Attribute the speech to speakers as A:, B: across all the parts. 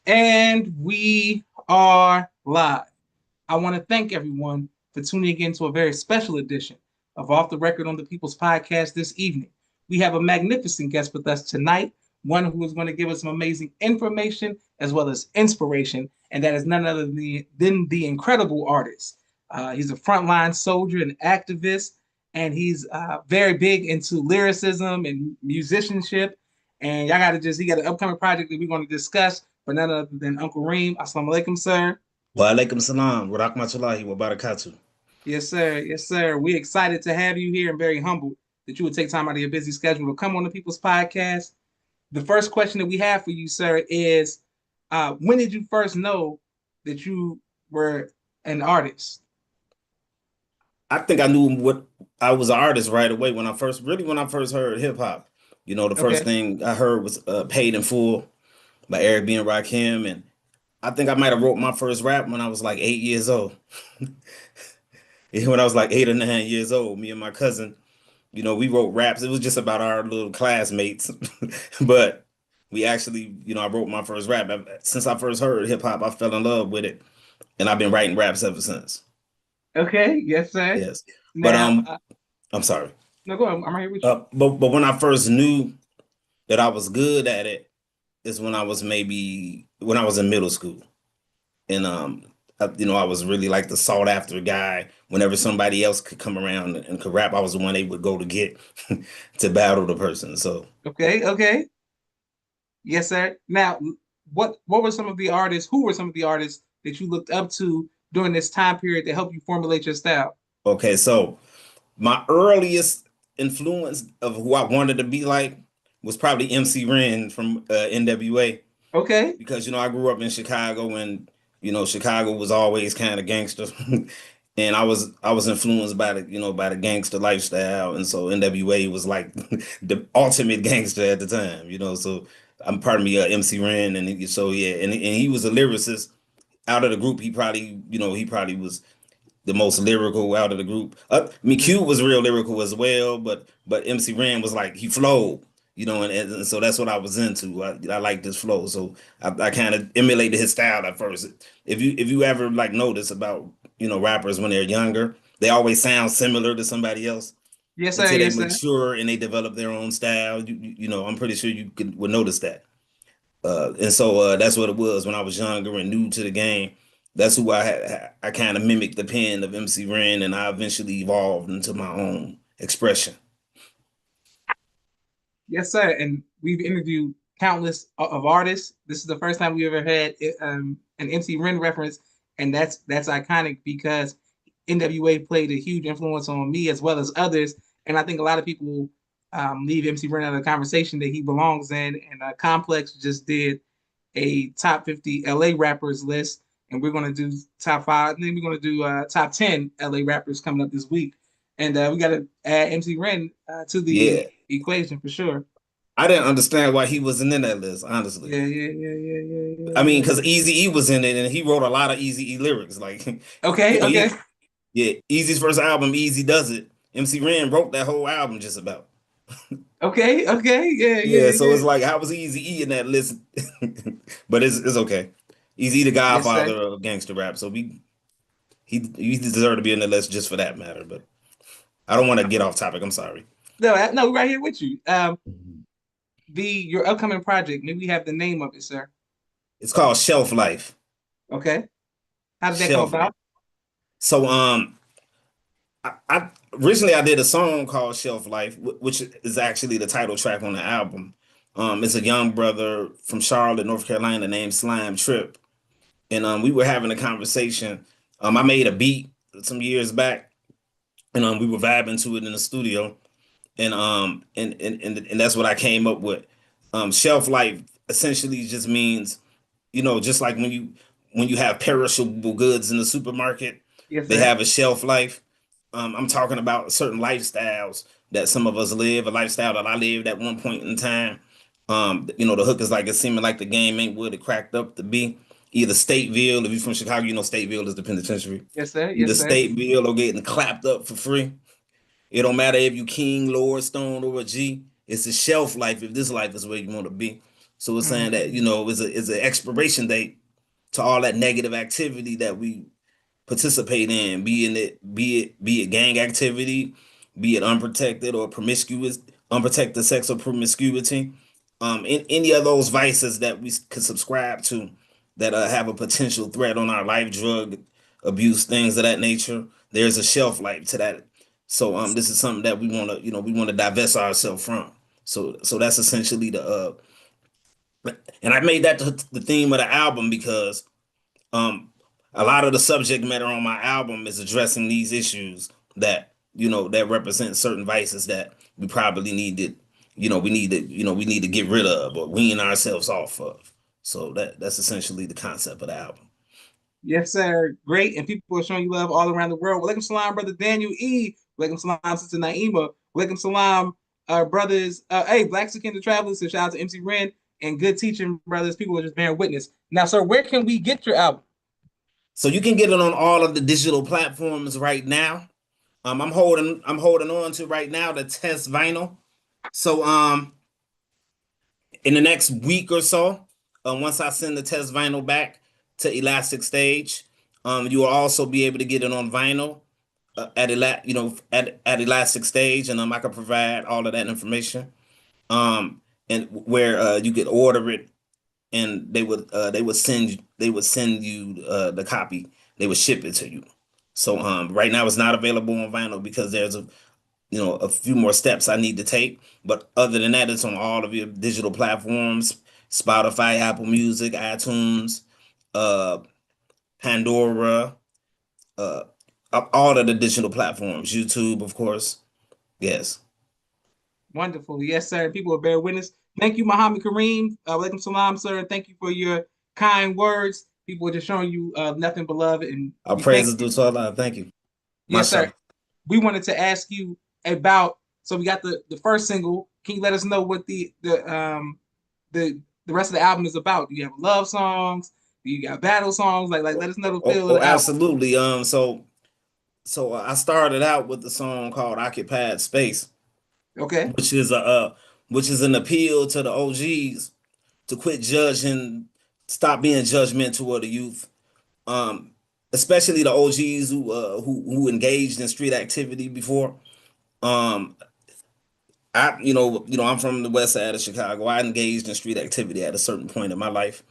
A: And we are live. I want to thank everyone for tuning in to a very special edition of Off the Record on the People's Podcast this evening. We have a magnificent guest with us tonight, one who is going to give us some amazing information as well as inspiration, and that is none other than the incredible artist. He's a frontline soldier and activist, and he's very big into lyricism and musicianship. And y'all got to he got an upcoming project that we're going to discuss for none other than Uncle Reem. Assalamu alaikum, sir.
B: Wa alaikum salam wa rahmatullahi wa barakatuh.
A: Yes, sir. Yes, sir. We're excited to have you here and very humbled that you would take time out of your busy schedule to come on the People's Podcast. The first question that we have for you, sir, is when did you first know that you were an artist?
B: I think I knew what I was an artist right away when I first heard hip hop. The first
A: Okay.
B: thing I heard was "Paid in Full" by Eric B. and Rakim, and I think I might have wrote my first rap when I was like 8 years old. When I was like 8 or 9 years old, me and my cousin, we wrote raps. It was just about our little classmates, but we actually, I wrote my first rap. Since I first heard hip hop, I fell in love with it, and I've been writing raps ever since.
A: Okay. Yes, sir.
B: Yes, but
A: Now,
B: I'm sorry.
A: no, go ahead. I'm right here with you.
B: But when I first knew that I was good at it is when I was in middle school, and I was really like the sought after guy. Whenever somebody else could come around and could rap, I was the one they would go to get to battle the person. So
A: Okay. Okay. Yes, sir. Now, what were some of the artists? Who were some of the artists that you looked up to during this time period to help you formulate your style?
B: okay, so my earliest influence of who I wanted to be like was probably MC Ren from NWA.
A: Okay.
B: Because I grew up in Chicago, and Chicago was always kind of gangster, and I was influenced by the gangster lifestyle, and so NWA was like the ultimate gangster at the time. So I'm pardon me, MC Ren, and so yeah, and he was a lyricist out of the group. He probably was the most lyrical out of the group. I mean,
A: Mhm.
B: Q was real lyrical as well, but MC Ren was like he flowed, and so that's what I was into. I like this flow, so I kind of emulated his style at first. If you ever like notice about rappers when they're younger, they always sound similar to somebody else
A: Yes, sir.
B: until they
A: Yes, sir.
B: mature and they develop their own style. I'm pretty sure would notice that. And so that's what it was when I was younger and new to the game. That's who I had. I kind of mimicked the pen of MC Ren, and I eventually evolved into my own expression.
A: Yes, sir. And we've interviewed countless of artists. This is the first time we ever had an MC Ren reference, and that's iconic because NWA played a huge influence on me as well as others. And I think a lot of people leave MC Ren out of the conversation that he belongs in. And Complex just did a top 50 LA rappers list, and we're going to do top five. And then we're going to do top 10 LA rappers coming up this week. And we got to add MC Ren to the
B: Yeah,
A: equation for sure.
B: I didn't understand why he wasn't in that list, honestly.
A: Yeah, yeah, yeah, yeah, yeah,
B: I
A: yeah,
B: mean,
A: yeah.
B: because Easy E was in it, and he wrote a lot of Easy E lyrics. Like,
A: Okay, okay,
B: yeah, Easy's first album, Easy Does It. MC Ren wrote that whole album just about.
A: okay, okay. Yeah,
B: Yeah,
A: yeah,
B: so
A: yeah.
B: it's like, how was Easy E in that list? But it's okay. Easy the
A: Yes, sir.
B: godfather of gangster rap, so he deserved to be in the list just for that matter. But I don't want to get off topic. I'm sorry.
A: No, no, we're right here with you. The your upcoming project. Maybe we have the name of it, sir.
B: It's called Shelf Life.
A: Okay. How did that come
B: Shelf Life.
A: about?
B: So I originally I did a song called Shelf Life, which is actually the title track on the album. It's a young brother from Charlotte, North Carolina, named Slime Trip, and we were having a conversation. I made a beat some years back, and we were vibing to it in the studio, and that's what I came up with. Shelf life essentially just means, just like when you have perishable goods in the supermarket,
A: Yes,
B: they
A: sir.
B: have a shelf life. I'm talking about certain lifestyles that some of us live, a lifestyle that I lived at one point in time. The hook is like it's seeming like the game ain't what it cracked up to be. Either Stateville, if you're from Chicago, Stateville is the penitentiary.
A: Yes, sir.
B: Either
A: Yes, sir.
B: Stateville or getting clapped up for free. It don't matter if you king, lord, stone, or a G. It's a shelf life if this life is where you want to be. So it's saying that,
A: Mhm.
B: is an expiration date to all that negative activity that we participate in, be it gang activity, be it unprotected or promiscuous, unprotected sex or promiscuity, in any of those vices that we could subscribe to that have a potential threat on our life, drug abuse, things of that nature. There's a shelf life to that. So this is something that we want to divest ourselves from. So that's essentially and I made that the theme of the album because um a lot of the subject matter on my album is addressing these issues that represent certain vices that we probably need to we need to get rid of or wean ourselves off of. So that's essentially the concept of the album.
A: Yes, sir. Great. And people are showing you love all around the world. Walaikum salam, brother Daniel E. Walaikum salam, sister Naima. Walaikum salam, brothers. Hey, Black Second Travelers. So shout out to MC Ren and good teaching, brothers. People are just bearing witness. Now, sir, where can we get your album?
B: So you can get it on all of the digital platforms right now. I'm holding on to right now the test vinyl. So in the next week or so, once I send the test vinyl back to Elastic Stage, you will also be able to get it on vinyl at Elastic Stage, and I can provide all of that information. And where you could order it, and they would send you the copy. They would ship it to you. So right now it's not available on vinyl because there's a few more steps I need to take. But other than that, it's on all of your digital platforms: Spotify, Apple Music, iTunes, uh, Pandora, uh, all of the digital platforms, YouTube, of course. Yes,
A: Wonderful. Yes, sir. People are bearing witness. Thank you, Muhammad Kareem. Walaikum salam, sir. And thank you for your kind words. People are just showing you nothing but love, and
B: our
A: we thank
B: praises
A: you.
B: due to Allah. Thank you,
A: Yes, sir.
B: Mashallah.
A: We wanted to ask you about. So we got the first single. Can you let us know what the rest of the album is about? Do you have love songs? Do you got battle songs? Like let us know the feel of the album.
B: Absolutely. So I started out with the song called "Occupied Space,"
A: Okay.
B: which is an appeal to the OGs to quit judging, stop being judgmental of the youth, um, especially the OGs who engaged in street activity before. Um, I'm from the west side of Chicago. I engaged in street activity at a certain point in my life.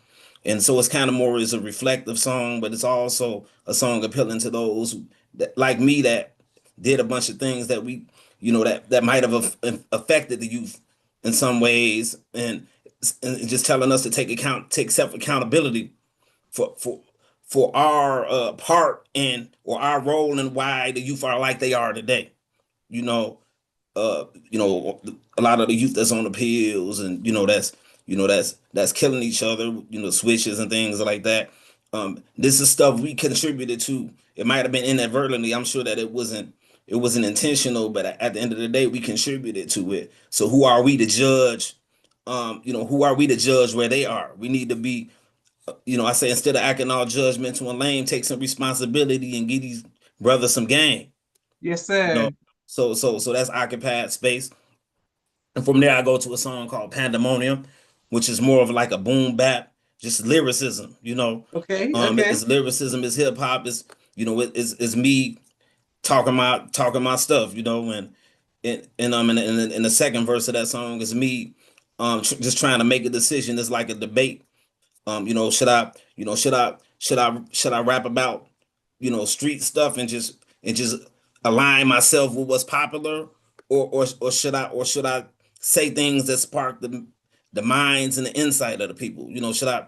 B: And so it's kind of more as a reflective song, but it's also a song appealing to those like me that did a bunch of things that that might have affected the youth in some ways, and just telling us to take self accountability for our part in or our role in why the youth are like they are today. You know, a lot of the youth that's on the pills and that's killing each other, switches and things like that. This is stuff we contributed to. It might have been inadvertently. I'm sure that it wasn't intentional, but at the end of the day, we contributed to it. So who are we to judge? Who are we to judge where they are? We need to be, I say, instead of acting all judgmental and lame, take some responsibility and give these brothers some game.
A: Yes,
B: You know,
A: sir.
B: so that's occupied space. And from there, I go to a song called Pandemonium, which is more of like a boom bap, just lyricism.
A: Okay. Okay.
B: It's lyricism, it's hip hop, it's me talking my stuff. In the second verse of that song is me just trying to make a decision. It's like a debate. Should I rap about street stuff and just align myself with what's popular, or should I say things that spark the minds and the insight of the people? Should I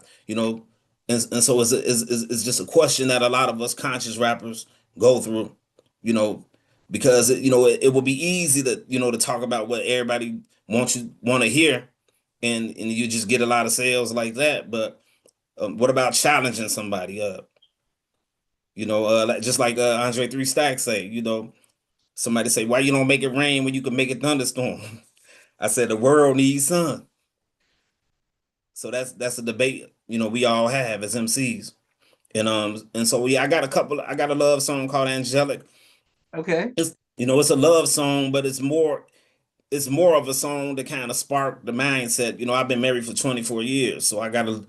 B: and so it's just a question that a lot of us conscious rappers go through, you know, because it would be easy to talk about what everybody want to hear, and you just get a lot of sales like that. But what about challenging somebody up? Just like Andre Three Stacks say, somebody say, why you don't make it rain when you can make it thunderstorm? I said the world needs sun. So that's a debate, we all have as MCs. And so yeah, I got a love song called Angelic.
A: Okay.
B: It's a love song, but it's more of a song that kind of sparked the mindset. I've been married for 24 years, so I got a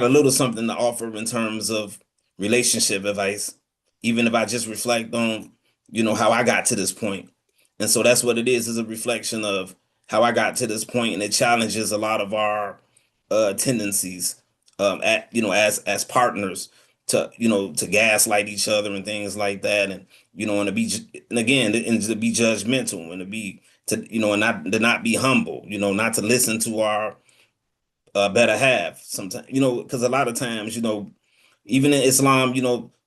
B: little something to offer in terms of relationship advice, even if I just reflect on, how I got to this point. And so that's what it is a reflection of how I got to this point, and it challenges a lot of our tendencies, as partners to gaslight each other and things like that, and to be, and again, and to be judgmental, and and not be humble, not to listen to our better half sometimes, because a lot of times, even in Islam,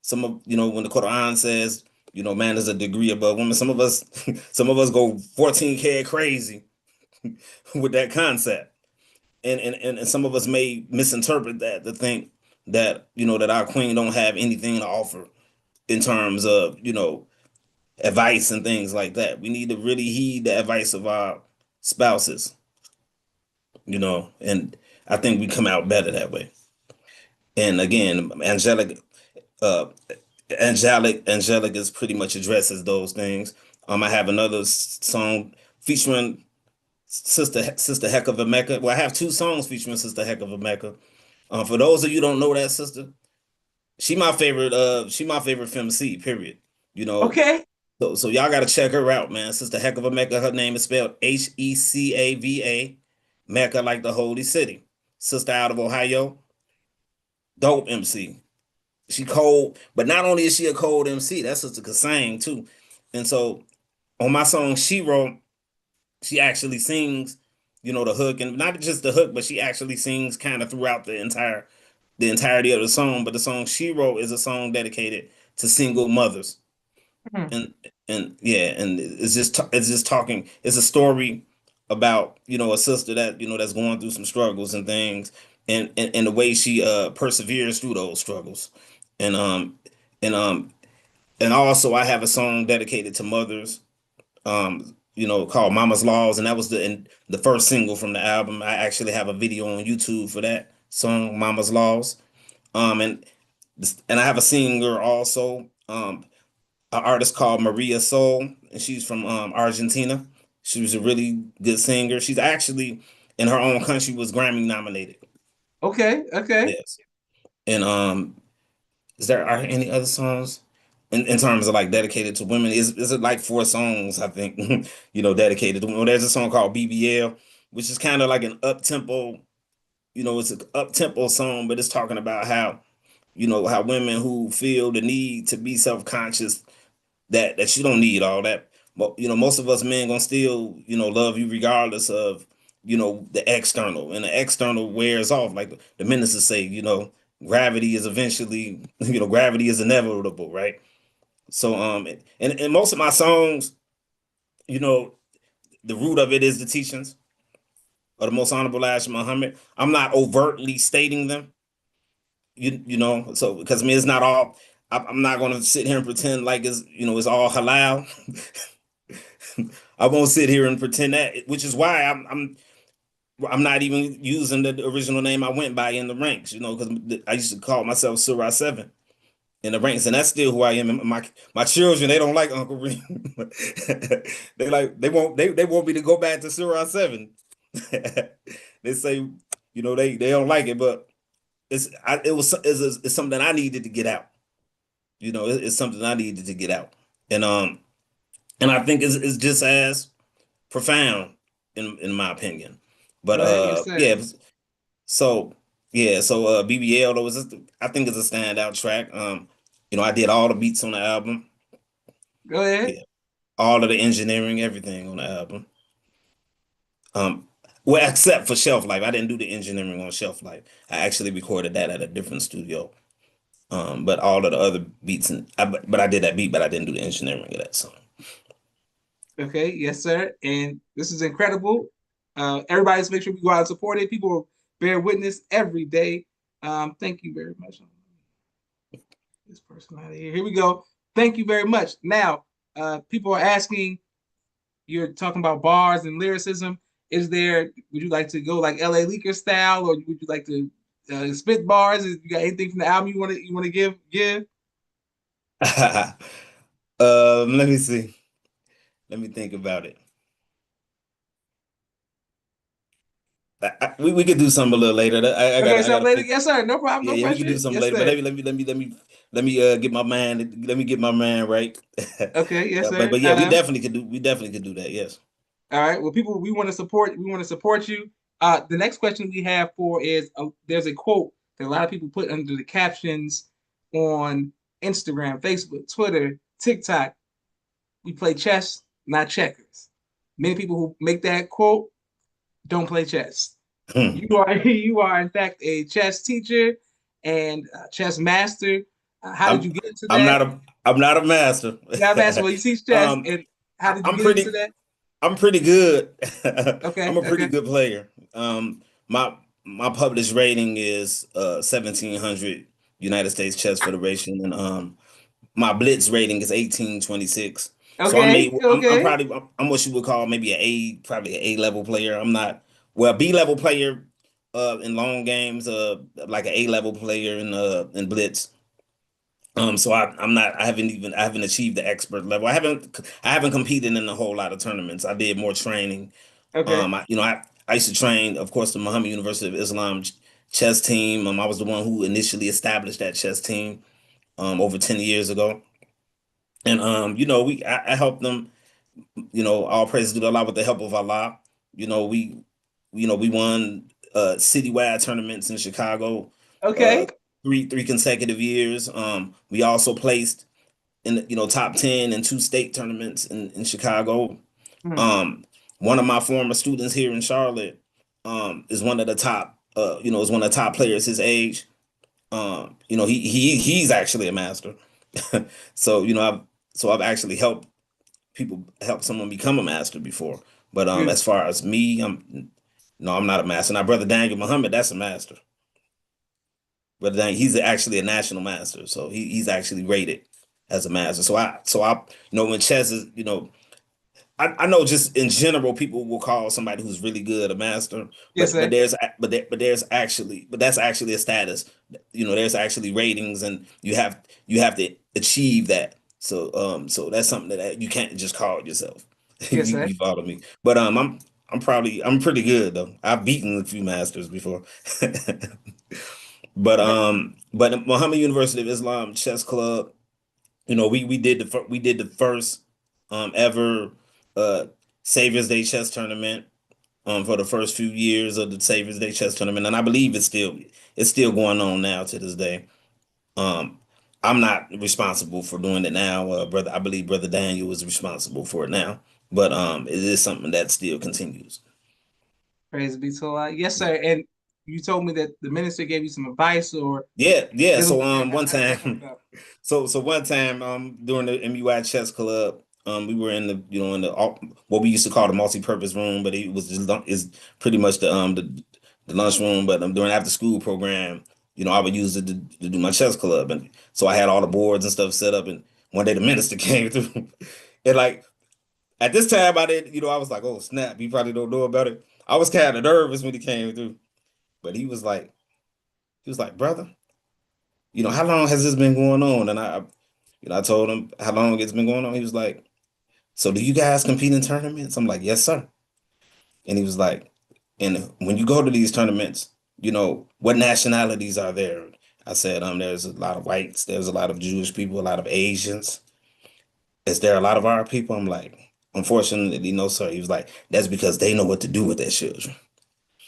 B: some of, when the Quran says, man is a degree above woman, some of us, some of us go 14 karat crazy with that concept. And some of us may misinterpret that to think that, that our queen don't have anything to offer in terms of, advice and things like that. We need to really heed the advice of our spouses, and I think we come out better that way. And again, uh, angelic is pretty much addresses those things. I have another song featuring Sister Heck of a Mecca. Well, I have two songs featuring Sister Heck of a Mecca. For those of you who don't know that sister, she my favorite. She my favorite femc. Period. You know,
A: Okay.
B: so y'all got to check her out, man. Sister Heck of a Mecca. Her name is spelled Hecava. Mecca, like the holy city. Sister out of Ohio. Dope MC. She cold, but not only is she a cold MC, that sister could sing too. And so on my song She Wrote, she actually sings, the hook, and not just the hook, but she actually sings kind of throughout the entirety of the song. But the song She Wrote is a song dedicated to single mothers.
A: Hmm.
B: And yeah, and it's just talking, it's a story about, a sister that, that's going through some struggles and things, and the way she perseveres through those struggles. And and um and also I have a song dedicated to mothers, called Mama's Laws, and that was the first single from the album. I actually have a video on YouTube for that song, Mama's Laws. And I have a singer also, an artist called Maria Soul, and she's from Argentina. She was a really good singer. She's actually in her own country was Grammy nominated.
A: Okay. Okay.
B: Yes. And is there are any other songs in terms of like dedicated to women? Is it like four songs, I think, dedicated to women? There's a song called BBL, which is kind of like an up tempo, it's an up tempo song, but it's talking about how, how women who feel the need to be self-conscious, that you don't need all that. But most of us men gonna still, love you regardless of, the external. And the external wears off. Like the ministers say, gravity is eventually, gravity is inevitable, right? So and most of my songs, you know, the root of it is the teachings of the most honorable Elijah Muhammad. I'm not overtly stating them, so because I mean it's not all. I'm not going to sit here and pretend like it's all halal. I won't sit here and pretend that, which is why I'm not even using the original name I went by in the ranks, because I used to call myself Surah 7 in the ranks, and that's still who I am. And my children, they don't like Uncle Reem. They want me to go back to Surah 7. They say, they don't like it, but it's something I needed to get out. It's something I needed to get out. And I think it's just as profound in my opinion. But
A: Go ahead. Yes, sir.
B: yeah, so yeah, so BBL though I think it's a standout track. I did all the beats on the album.
A: Go ahead.
B: Yeah, all of the engineering, everything on the album. Um, well, except for Shelf Life, I didn't do the engineering on Shelf Life. I actually recorded that at a different studio. But all of the other beats, but I did that beat, but I didn't do the engineering of that song.
A: Okay. Yes, sir. And this is incredible. Everybody's make sure we go out and support it. People bear witness every day. Thank you very much. This person out of here. Here we go. Thank you very much. Now, people are asking, you're talking about bars and lyricism. Is there, would you like to go like LA Leaker style, or would you like to spit bars? You got anything from the album you want to give?
B: Let me see. Let me think about it. we could do something a little later. I
A: Okay,
B: gotta I
A: so
B: gotta
A: later,
B: fix.
A: yes, sir. No problem,
B: Yeah,
A: no
B: yeah, we could
A: pressure.
B: do something
A: Yes,
B: later. But
A: sir.
B: let me get my man. Let me get my man right.
A: Okay, yes,
B: But
A: sir.
B: yeah, we definitely could do that. Yes.
A: All right. Well, people, we want to support. We want to support you. The next question we have for is there's a quote that a lot of people put under the captions on Instagram, Facebook, Twitter, TikTok. We play chess, not checkers. Many people who make that quote don't play chess. You are you are in fact a chess teacher and a chess master. How did
B: I'm
A: you get into
B: I'm
A: that?
B: not a I'm not a master.
A: Yeah, master. Well, you teach chess,
B: um,
A: and how did you
B: I'm
A: get into
B: pretty
A: that?
B: I'm pretty good. I'm
A: Okay,
B: a pretty
A: okay.
B: good player. My my published rating is 1700 United States Chess Federation, and my blitz rating is 1826. So
A: Okay,
B: I'm
A: okay.
B: probably I'm what you would call maybe probably an A level player. I'm not well B level player in long games, like an A level player in blitz. So I haven't achieved the expert level. I haven't competed in a whole lot of tournaments. I did more training.
A: Okay.
B: I used to train, of course, the Muhammad University of Islam chess team. I was the one who initially established that chess team over 10 years ago. And I helped them, all praise to Allah with the help of Allah. You know, we we won citywide tournaments in Chicago uh
A: Okay.
B: three consecutive years. We also placed in the, top 10 in two state tournaments in Chicago.
A: Hmm.
B: Um, One of my former students here in Charlotte is one of the top is one of the top players his age. He's actually a master. So, I've actually helped someone become a master before. But as
A: Beautiful.
B: far as me, I'm not a master. Now, brother Daniel Muhammad, that's a master. Brother Daniel, he's actually a national master, so he's actually rated as a master. When chess is, I know just in general people will call somebody who's really good a master,
A: Yes, sir.
B: but that's actually a status. There's actually ratings, and you have to achieve that. So that's something that you can't just call it yourself.
A: Yes, sir.
B: You follow me? But I'm pretty good though. I've beaten a few masters before. But Muhammad University of Islam Chess Club, we did the first ever uh Savior's Day chess tournament for the first few years of the Savior's Day chess tournament, and I believe it's still going on now to this day. Um, I'm not responsible for doing it now, brother. I believe brother Daniel is responsible for it now, but it is something that still continues.
A: Praise be to Allah. Yes, sir. And you told me that the minister gave you some advice, or
B: Yeah, yeah.
A: this was
B: So one
A: how did that come
B: time,
A: about?
B: so one time during the MUI chess club, we were in the what we used to call the multi-purpose room, but it was just is pretty much the lunchroom. But during after school program, I would use it to do my chess club, and so I had all the boards and stuff set up. And one day the minister came through, and like at this time I didn't, I was like, oh snap, he probably don't know about it. I was kind of nervous when he came through, but he was like, brother, how long has this been going on? And I told him how long it's been going on. He was like, so do you guys compete in tournaments? I'm like, yes, sir. And he was like, and when you go to these tournaments, what nationalities are there? I said, there's a lot of whites, there's a lot of Jewish people, a lot of Asians. Is there a lot of our people? I'm like, unfortunately, no, sir. He was like, that's because they know what to do with their children.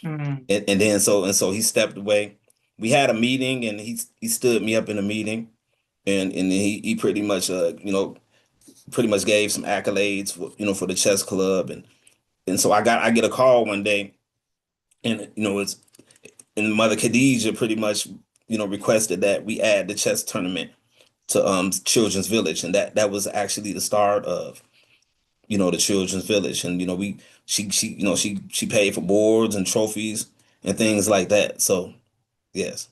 A: Mm.
B: And then so he stepped away. We had a meeting, and he stood me up in a meeting, and he pretty much gave some accolades for the chess club, and so I get a call one day, and it's and Mother Khadijah pretty much requested that we add the chess tournament to Children's Village, and that was actually the start of the Children's Village, and we she paid for boards and trophies and things like that. So yes,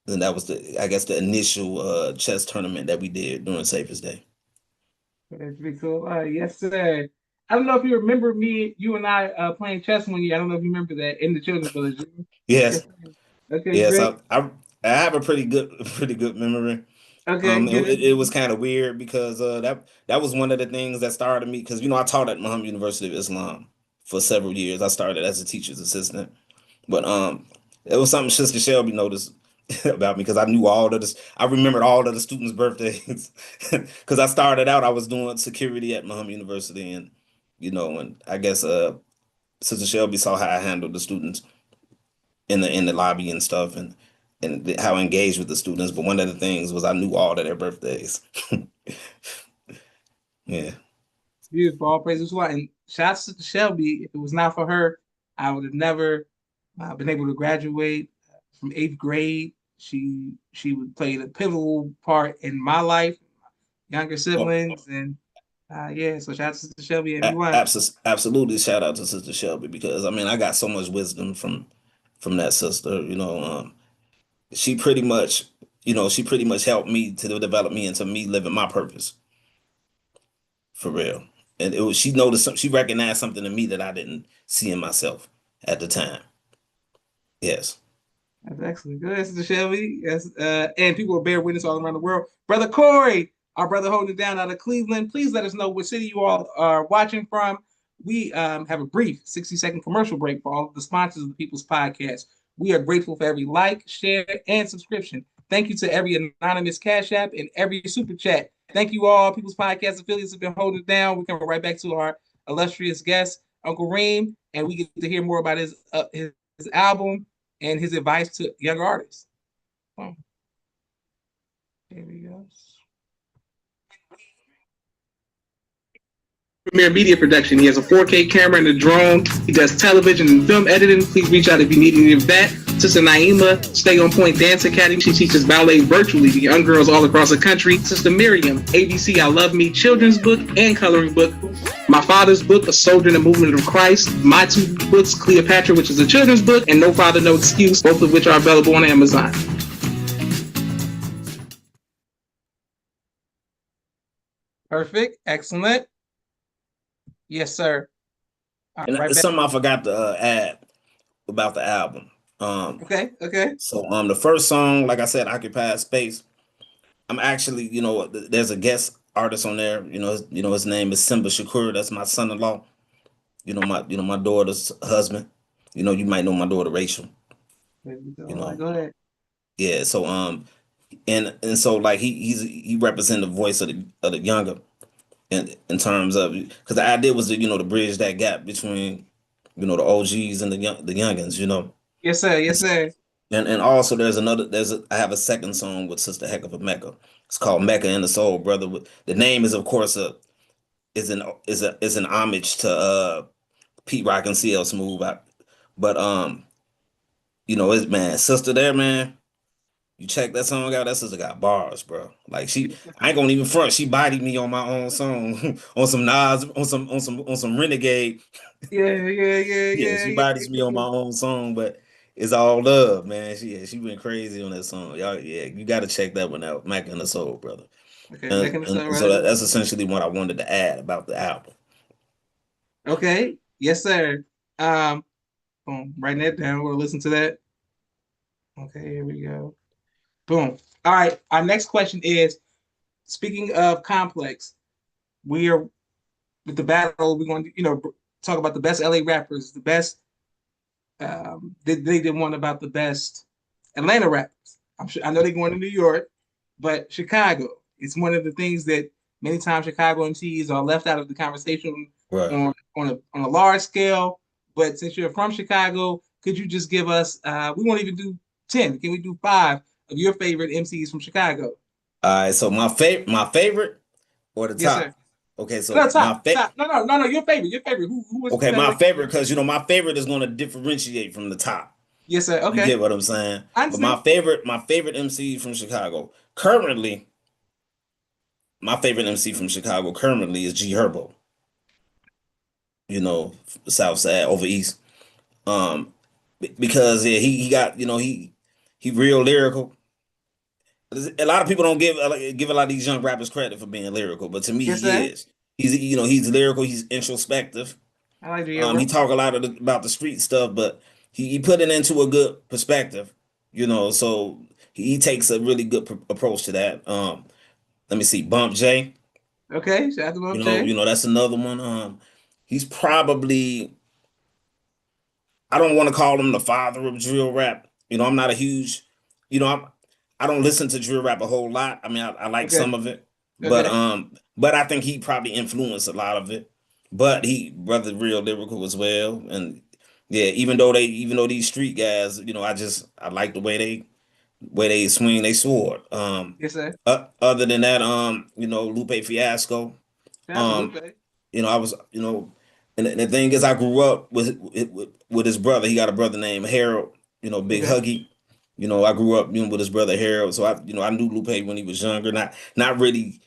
B: and that was I guess the initial chess tournament that we did during Savior's Day.
A: Praise be to Allah. Yes, sir. I don't know if you remember me, you and I playing chess one year. I don't know if you remember that in the children's village. Yes,
B: Yes,
A: sir. Okay,
B: yes,
A: great.
B: I have a pretty good memory.
A: Okay, good.
B: It was kind of weird because that was one of the things that started me because I taught at Muhammad University of Islam for several years. I started as a teacher's assistant, but it was something Sister Shelby noticed about me because I knew all of this. I remembered all of the students' birthdays because I started out. I was doing security at Muhammad University, and and I guess Sister Shelby saw how I handled the students in the lobby and stuff, and how I engaged with the students. But one of the things was I knew all of their birthdays. Yeah.
A: It's beautiful. All praises to Allah. And shout out to Shelby. If it was not for her, I would have never been able to graduate from eighth grade. She would play a pivotal part in my life, younger
B: Oh,
A: siblings, and yeah. So shout out to Shelby and everyone.
B: absolutely. Shout out to Sister Shelby because I mean I got so much wisdom from that sister. She pretty much she pretty much helped me to develop me into me living my purpose for real. And she noticed she recognized something in me that I didn't see in myself at the time. Yes.
A: That's excellent. Good, Sister Shelby. Yes, and people will bear witness all around the world. Brother Corey, our brother holding it down out of Cleveland. Please let us know what city you all are watching from. We have a brief 60-second commercial break for all of the sponsors of the People's Podcast. We are grateful for every like, share, and subscription. Thank you to every anonymous Cash App and every super chat. Thank you all. People's Podcast affiliates have been holding it down. We're coming right back to our illustrious guest, Uncle Reem, and we get to hear more about his album and his advice to younger artists. Oh, there we go. Premier Media Production. He has a 4K camera and a drone. He does television and film editing. Please reach out if you need any of that. Sister Naima, Stay On Point Dance Academy. She teaches ballet virtually to young girls all across the country. Sister Miriam, ABC I Love Me children's book and coloring book. My father's book, A Soldier in the Movement of Christ. My two books, Cleopatra, which is a children's book, and No Father, No Excuse, both of which are available on Amazon. Perfect. Excellent. Yes, sir.
B: And
A: Right
B: it's
A: back.
B: something I forgot to add about the album.
A: Okay.
B: So the first song, like I said, Occupied Space. I'm actually, there's a guest artist on there. His name is Simba Shakur. That's my son-in-law. My daughter's husband. You might know my daughter Rachel.
A: There we go.
B: You
A: All right,
B: know,
A: go ahead.
B: yeah. So and so like he represents the voice of the younger in terms of because the idea was to bridge that gap between the OGs and the youngins.
A: Yes, sir. Yes, sir.
B: And also I have a second song with Sister Heck of a Mecca. It's called Mecca in the Soul, brother. The name is of course is an homage to Pete Rock and CL Smooth. But it's man, sister there, man. You check that song out, that sister got bars, bro. Like I ain't gonna even front. She bodied me on my own song, on some Nas, on some Renegade. Yeah, she bodies me on my own song, but it's all love, man. She went crazy on that song. Y'all, yeah, you got to check that one out, Mac in the Soul, brother.
A: Okay,
B: And,
A: making the
B: and,
A: sun
B: and so
A: right.
B: that's essentially what I wanted to add about the album.
A: Okay. Yes, sir. Boom. Writing that down. We'll listen to that. Okay, here we go. Boom. All right. Our next question is: speaking of complex, we are with the battle. We're going to, talk about the best LA rappers, the best. They did one about the best Atlanta rappers. I know they're going to New York, but Chicago. It's one of the things that many times Chicago MCs are left out of the conversation
B: Right.
A: on a large scale. But since you're from Chicago, could you just give us? We won't even do 10. Can we do 5 of your favorite MCs from Chicago?
B: All right. So my favorite or the
A: Yes, sir.
B: top. Okay.
A: No,
B: So
A: top, top. No. Your favorite. Your favorite. Who was
B: okay,
A: that?
B: my favorite because my favorite is going to differentiate from the top.
A: Yes, sir.
B: You
A: Okay,
B: get what I'm saying?
A: I
B: But
A: understand.
B: my favorite MC from Chicago currently, my favorite MC from Chicago currently is G Herbo. South Side over East. Because yeah, he got he real lyrical. A lot of people don't give a lot of these young rappers credit for being lyrical, but to me
A: Yes,
B: he
A: sir.
B: is. He's lyrical. He's introspective.
A: I like to hear, bro.
B: He talk a lot about the street stuff, but he put it into a good perspective. So he takes a really good approach to that. Let me see, Bump J.
A: Okay, shout out to Bob J.
B: That's another one. He's probably I don't want to call him the father of drill rap. I'm not a huge, you know, I don't listen to drill rap a whole lot. I mean, I like
A: Okay.
B: some of it,
A: Okay.
B: but I think he probably influenced a lot of it. But he brother real lyrical as well, and yeah, even though these street guys, I like the way they swing they sword.
A: Yes, sir.
B: Other than that, Lupe Fiasco.
A: Shout out to
B: Um,
A: Lupe.
B: I was, and the thing is, I grew up with his brother. He got a brother named Harold. Big
A: Okay.
B: Huggy. I grew up, with his brother Harold. So I knew Lupe when he was younger. Not really.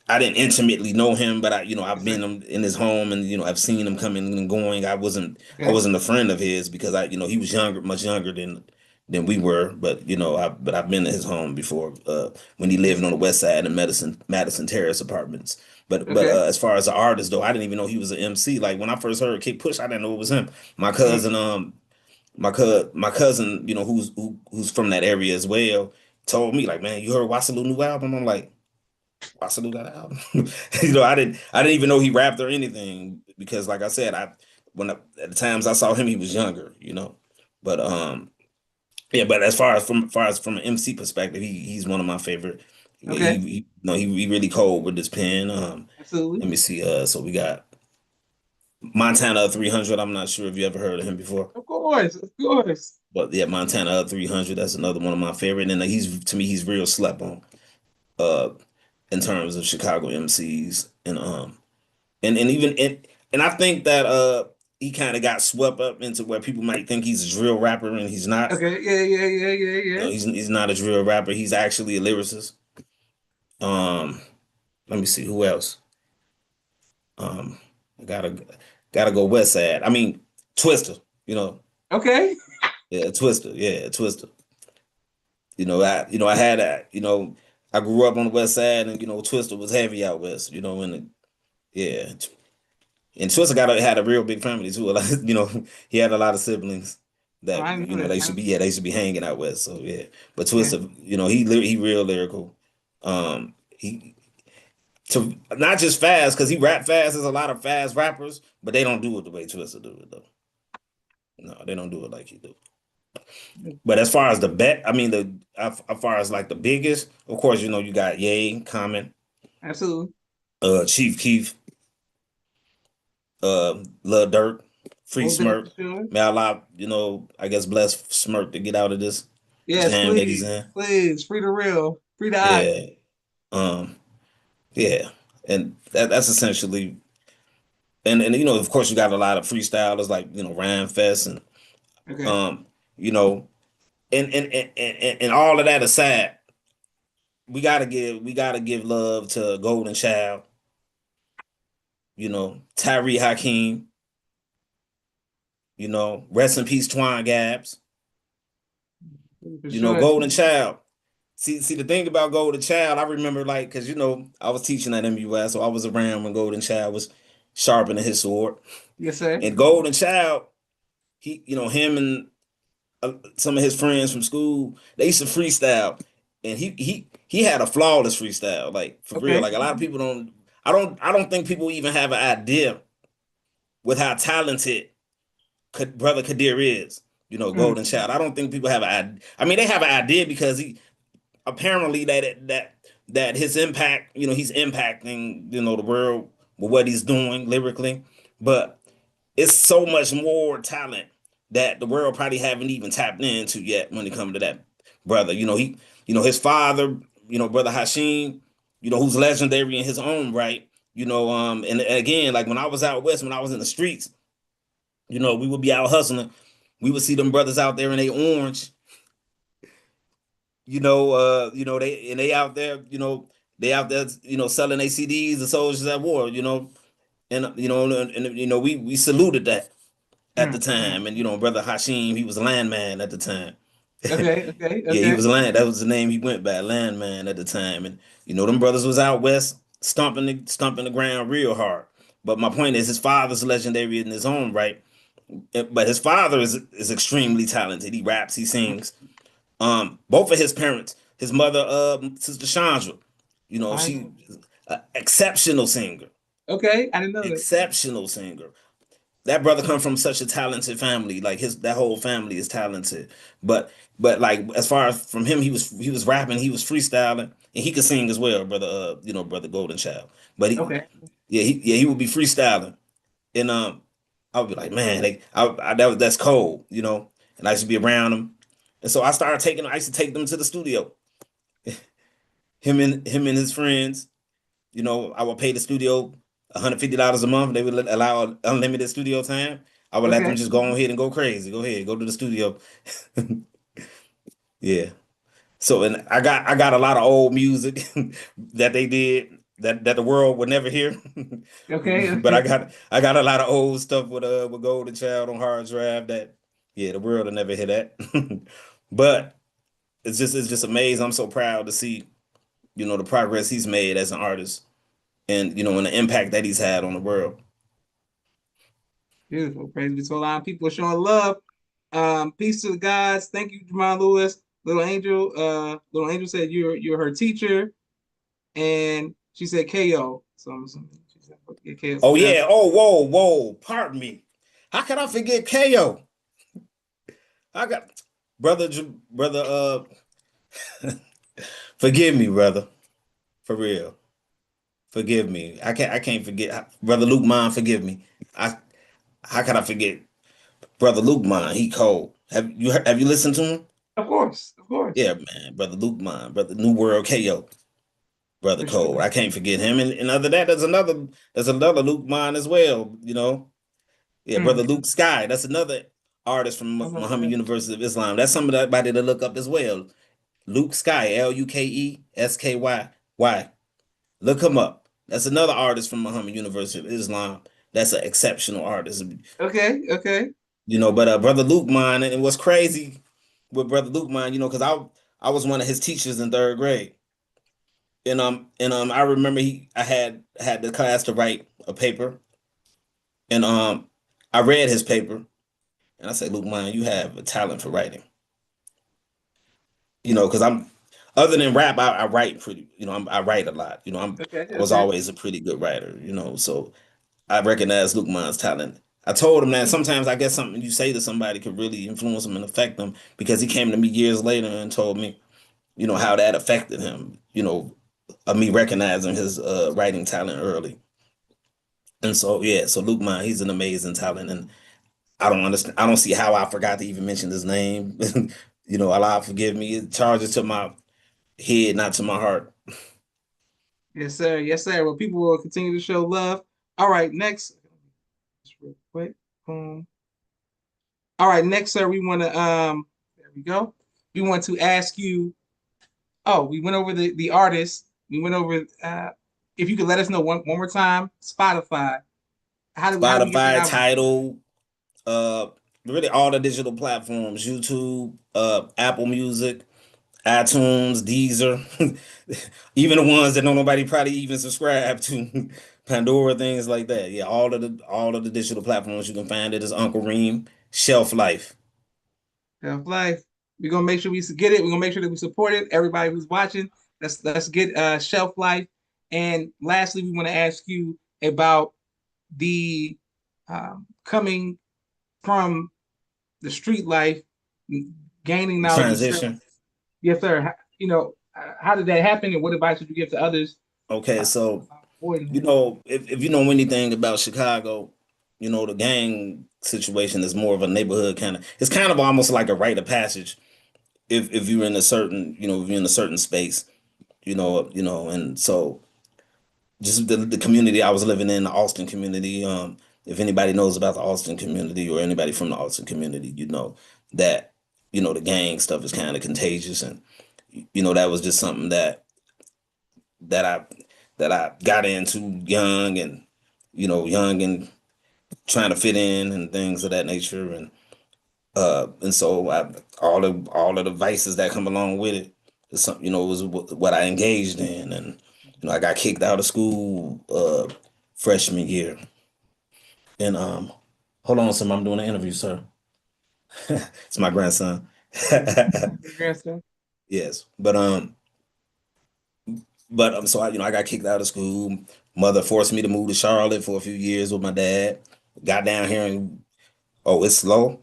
B: I didn't intimately know him, but I've
A: Yes,
B: been
A: sir.
B: in his home, and I've seen him coming and going. I
A: Okay.
B: wasn't a friend of his because he was younger, much younger than we were. But I've been to his home before when he lived
A: Yes.
B: on the west side in Madison Terrace apartments. But
A: Okay.
B: as far as the artist though, I didn't even know he was an MC. Like when I first heard Kick Push, I didn't know it was him. My
A: Mm.
B: cousin, my cousin, who's from that area as well, told me like, man, you heard Wasalu new album? I'm like, Wasalu got an album? I didn't even know he rapped or anything because, like I said, at the times I saw him, he was younger. But yeah, but as far as from an MC perspective, he's one of my favorite.
A: Okay.
B: He really cold with his pen.
A: Absolutely.
B: Let me see. So we got Montana 300. I'm not sure if you ever heard of him before,
A: Of course. Of course.
B: but yeah, Montana 300. That's another one of my favorite. And he's to me, he's real slept on. Uh, in terms of Chicago MCs, and even and I think that he kind of got swept up into where people might think he's a drill rapper and he's not.
A: Okay. Yeah. Yeah. Yeah. Yeah. Yeah.
B: He's not a drill rapper. He's actually a lyricist. Um, Let me see who else. Um, I gotta go West Side. I mean Twister. You know,
A: Okay.
B: yeah, Twister. Yeah, Twister. I had that. I grew up on the West Side, and Twister was heavy out west. And yeah, and Twister had a real big family too. He had a lot of siblings
A: Oh,
B: that
A: I know that.
B: they should be hanging out west. So yeah, but
A: Yeah.
B: Twister, he real lyrical. He to not just fast because he rap fast. There's a lot of fast rappers, but they don't do it the way Twister do it though. No, they don't do it like he do. But as far as the bet, I mean as far as like the biggest, of course, you got Ye, Common,
A: Absolutely.
B: Chief Keef, Lil Durk, Free
A: Well, there for
B: Smirk.
A: sure.
B: May Allah, I guess bless Smirk to get out of this
A: Yes,
B: jam that he's
A: please.
B: in.
A: Please. Free the real. Free the eye.
B: Yeah. Um, yeah. And that's essentially and of course you got a lot of freestylers like, Rhyme Fest and
A: Okay.
B: um, you know, and all of that aside, we gotta give love to Golden Child, Tyree Hakeem, rest in peace, Twine Gabs,
A: For sure.
B: Golden Child. See the thing about Golden Child, I remember like because I was teaching at MUS, so I was around when Golden Child was sharpening his sword.
A: Yes, sir.
B: And Golden Child, him and some of his friends from school, they used to freestyle, and he had a flawless freestyle, like for real.
A: Okay.
B: Like a lot of people don't. I don't think people even have an idea with how talented brother Kadir is.
A: Mm.
B: Golden Child. I don't think people have an idea. I mean, they have an idea because he apparently that his impact, he's impacting, the world with what he's doing lyrically, but it's so much more talent that the world probably haven't even tapped into yet when it comes to that brother. His father, brother Hashim, who's legendary in his own right. And again, like when I was out west, when I was in the streets, we would be out hustling. We would see them brothers out there in they orange, they out there, selling their CDs, the soldiers at war, and we saluted that at the
A: Mm. Mm.
B: time. And brother Hashim, he was a landman at the time.
A: Okay. Okay.
B: Yeah, he
A: Okay.
B: was a land. That was the name he went by, landman at the time. And them brothers was out west stomping the ground real hard. But my point is, his father's legendary in his own right. But his father is extremely talented. He raps, he sings. Both of his parents, his mother, Sister Chandra,
A: I
B: she
A: know.
B: exceptional singer,
A: Okay. I didn't know that.
B: exceptional singer. that brother come from such a talented family. Like that whole family is talented. But like as far as from him, he was rapping, he was freestyling, and he could sing as well, brother. Brother Golden Child. But
A: Okay.
B: he would be freestyling, and I would be like, man, that's cold, And I used to be around him, and so I used to take them to the studio. Him and his friends. I would pay the studio $150 a month. They would allow unlimited studio time. I would let them
A: Okay.
B: just go on ahead and go crazy. Go ahead, go to the studio. Yeah. So and I got a lot of old music that they did that the world would never hear.
A: Okay.
B: But I
A: Okay.
B: got I got a lot of old stuff with Golden Child on hard drive that the world will never hear that. But it's just amazing. I'm so proud to see, the progress he's made as an artist and and the impact that he's had on the world.
A: Beautiful. Praise to a lot of people showing love. Peace to the gods. Thank you, Jamal Lewis. Little Angel said you're her teacher, and she said KO. So I'm assuming she said yeah, KO.
B: Oh
A: So
B: yeah. Oh, whoa. Pardon me. How can I forget KO? I got brother. Forgive me, brother. For real. Forgive me. I can't forget brother Luke Mine. Forgive me. I How can I forget brother Luke Mine? He cold. Have you listened to him?
A: of course, of course,
B: Yeah, man. Brother Luke Mine. Brother New World KO. Brother
A: for
B: Cole.
A: sure.
B: I can't forget him. And other than that, there's another Luke Mine as well. Yeah,
A: Mm.
B: brother Luke Sky. That's another artist from Muhammad University of Islam. That's somebody to look up as well. Luke Sky, Luksky. Look him up. That's another artist from Muhammad University of Islam. That's an exceptional artist.
A: Okay, okay.
B: But brother Luke mine, and what's crazy with brother Luke mine, because I was one of his teachers in third grade. And I remember I had the class to write a paper, and I read his paper, and I said, Luke mine, you have a talent for writing. Because I'm other than rap, I write pretty. I write a lot.
A: Okay,
B: I was
A: okay.
B: always a pretty good writer. So I recognize Luke Mine's talent. I told him that sometimes I guess something you say to somebody could really influence them and affect them because he came to me years later and told me, how that affected him. Of me recognizing his writing talent early. And so yeah, so Luke Mine, he's an amazing talent, and I don't understand. I don't see how I forgot to even mention his name. Allah forgive me. It charges to my head, not to my heart.
A: Yes, sir. Yes, sir. Well, people will continue to show love. All right, next. Just real quick. Boom. All right, next, sir. We want to there we go. We want to ask you. Oh, we went over the artist. We went over if you could let us know one more time. Spotify. How do we get the
B: Spotify,
A: album?
B: Tidal, uh, really all the digital platforms, YouTube, Apple Music, iTunes, Deezer, even the ones that don't nobody probably even subscribe to, Pandora, things like that. Yeah, all of the digital platforms you can find it is Uncle Reem, Shelf Life.
A: Shelf Life. We're gonna make sure we get it. We're gonna make sure that we support it. Everybody who's watching, let's get Shelf Life. And lastly, we want to ask you about the coming from the street life, gaining knowledge and self.
B: Transition.
A: Yes, sir. How did that happen, and what advice would you give to others
B: Okay, so
A: about avoiding that?
B: if you know anything about Chicago, the gang situation is more of a neighborhood kind of. It's kind of almost like a rite of passage if you're in a certain, if you're in a certain space, and so just the community I was living in, the Austin community. If anybody knows about the Austin community or anybody from the Austin community, that the gang stuff is kind of contagious, and that was just something that I that I got into young and trying to fit in and things of that nature, and so all of the vices that come along with it is something was what I engaged in, and I got kicked out of school freshman year, and hold on, sir, I'm doing an interview, sir. It's my grandson. Yes, but so I got kicked out of school. Mother forced me to move to Charlotte for a few years with my dad. got down here and oh, it's slow.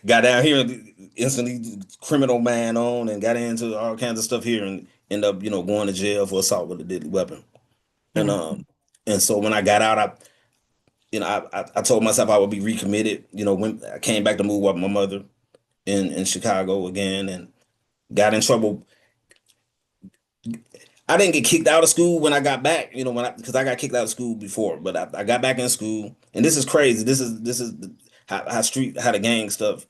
B: Got down here and instantly criminal man on and got into all kinds of stuff here and end up, going to jail for assault with a deadly weapon. And
A: Mm,
B: and so when I got out, I told myself I would be recommitted. When I came back to move with my mother in Chicago again and got in trouble. I didn't get kicked out of school when I got back, because I got kicked out of school before, but I got back in school, and this is crazy. This is how the gang stuff,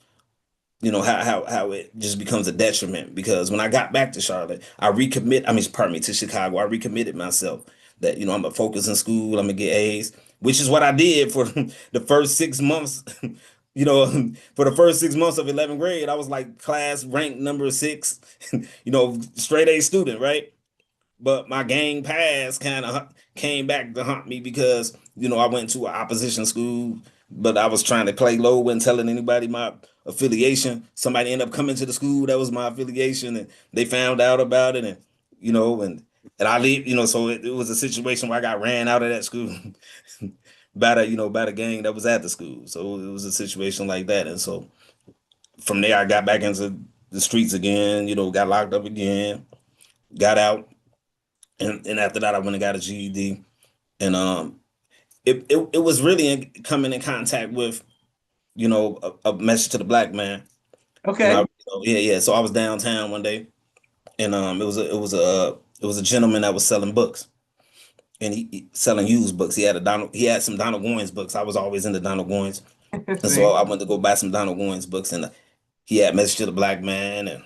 B: how it just becomes a detriment. Because when I got back to Charlotte, pardon me, to Chicago, I recommitted myself that I'm gonna focus in school, I'm gonna get A's, which is what I did for the first 6 months. For the first 6 months of 11th grade, I was like class ranked number 6, straight A student, right? But my gang past kind of came back to haunt me because I went to an opposition school, but I was trying to play low, wasn't telling anybody my affiliation. Somebody ended up coming to the school that was my affiliation, and they found out about it, and you know, and I leave, so it was a situation where I got ran out of that school by the gang that was at the school. So it was a situation like that, and so from there I got back into the streets again. Got locked up again, got out. And after that, I went and got a GED, and it was really coming in contact with a message to the black man.
A: okay.
B: Yeah. So I was downtown one day, and it was a gentleman that was selling books, and he selling used books. He had some Donald Goines books. I was always into Donald Goines, and so
A: Same.
B: I went to go buy some Donald Goines books, and he had message to the black man,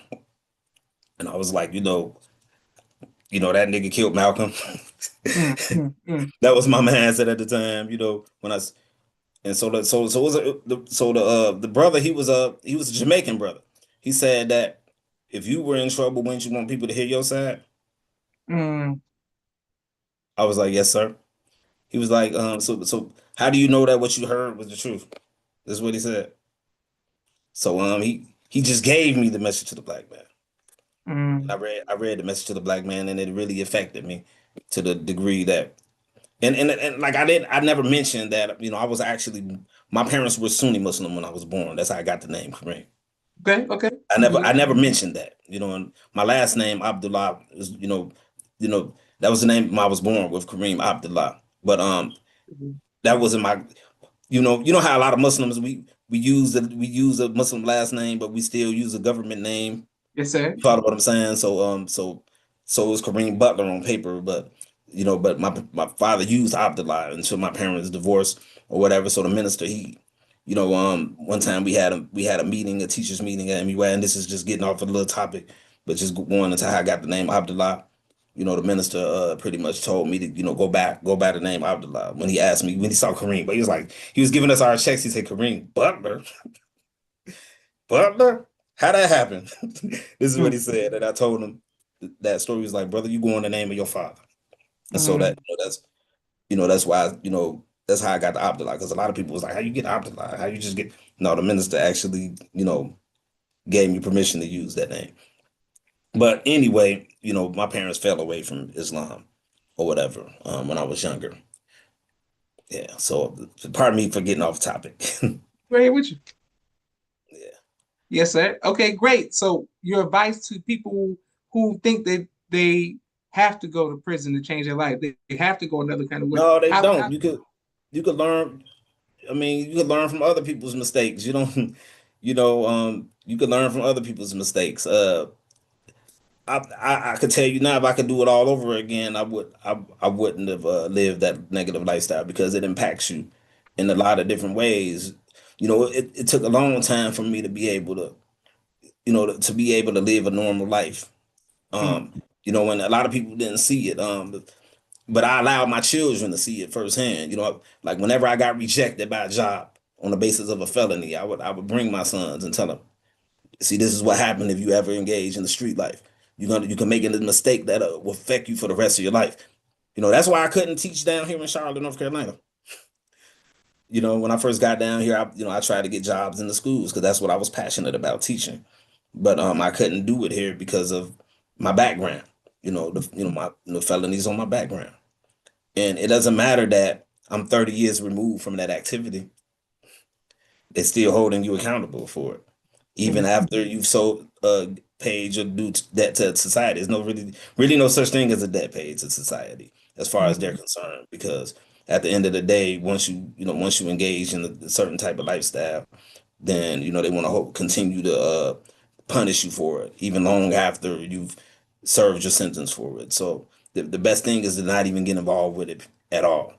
B: and I was like, that nigga killed Malcolm.
A: Mm, mm, mm.
B: That was my mindset at the time, when I and so it was the brother, he was a Jamaican brother. He said that if you were in trouble, wouldn't you want people to hear your side?
A: Mm.
B: I was like, yes, sir. He was like, so how do you know that what you heard was the truth? That's what he said. So he just gave me the message to the black man. And
A: Mm.
B: I read the message to the black man, and it really affected me to the degree that and like I never mentioned that I was actually, my parents were Sunni Muslim when I was born. That's how I got the name Kareem.
A: Okay, okay.
B: I never mentioned that. And my last name Abdullah is that was the name I was born with, Kareem Abdullah. But that wasn't my, how a lot of Muslims, we use a Muslim last name, but we still use a government name.
A: Yes, sir.
B: You follow what I'm saying? So it was Kareem Butler on paper, but but my father used Abdullah until my parents divorced or whatever. So the minister, one time we had a meeting, a teachers meeting at MUI, and this is just getting off a little topic, but just going into how I got the name Abdullah. The minister pretty much told me to, go by the name Abdullah when he asked me, when he saw Kareem. But he was giving us our checks. He said, Kareem Butler. Butler? How that happened? This is what
A: Mm,
B: he said. And I told him that story. Was like, brother, you go in the name of your father. And so
A: mm.
B: that's why, that's how I got the Abdullah. Because a lot of people was like, how you get Abdullah? How you just get, no, the minister actually, gave me permission to use that name. But anyway, my parents fell away from Islam or whatever when I was younger. Yeah. So pardon me for getting off topic.
A: Right here with you.
B: Yeah.
A: Yes, sir. Okay, great. So your advice to people who think that they have to go to prison to change their life, they have to go another kind of way.
B: No, they
A: How
B: don't. You could learn. I mean, you could learn from other people's mistakes. You don't, you could learn from other people's mistakes. I could tell you now, if I could do it all over again, I wouldn't have lived that negative lifestyle because it impacts you in a lot of different ways. It took a long time for me to be able to, to be able to live a normal life.
A: mm,
B: When a lot of people didn't see it. But I allowed my children to see it firsthand. Like whenever I got rejected by a job on the basis of a felony, I would bring my sons and tell them, see, this is what happened if you ever engage in the street life. You can make a mistake that will affect you for the rest of your life. That's why I couldn't teach down here in Charlotte, North Carolina. When I first got down here, I tried to get jobs in the schools because that's what I was passionate about, teaching. But I couldn't do it here because of my background. My felonies on my background. And it doesn't matter that I'm 30 years removed from that activity, they're still holding you accountable for it. Even
A: Mhm.
B: after you've sold paid your due debt to society. There's no really no such thing as a debt paid to society as far as they're
A: Mhm.
B: concerned. Because at the end of the day, once you engage in a certain type of lifestyle, then they want to continue to punish you for it, even long after you've served your sentence for it. So the best thing is to not even get involved with it at all.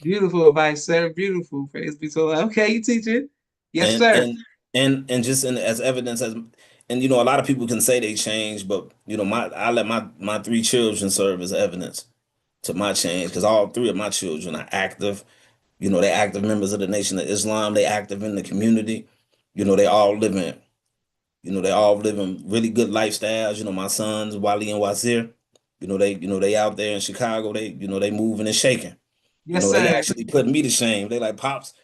A: Beautiful advice, sir. Beautiful. Praise be to Allah. Okay, you teach it. Yes,
B: and
A: sir.
B: and and just as evidence as and a lot of people can say they changed, but I let my three children serve as evidence to my change, because all three of my children are active. They active members of the Nation of Islam. They active in the community. They all living they all living really good lifestyles. My sons Wally and Wazir, they out there in Chicago. They moving and shaking.
A: Yes,
B: They
A: sir.
B: actually putting me to shame. They pops,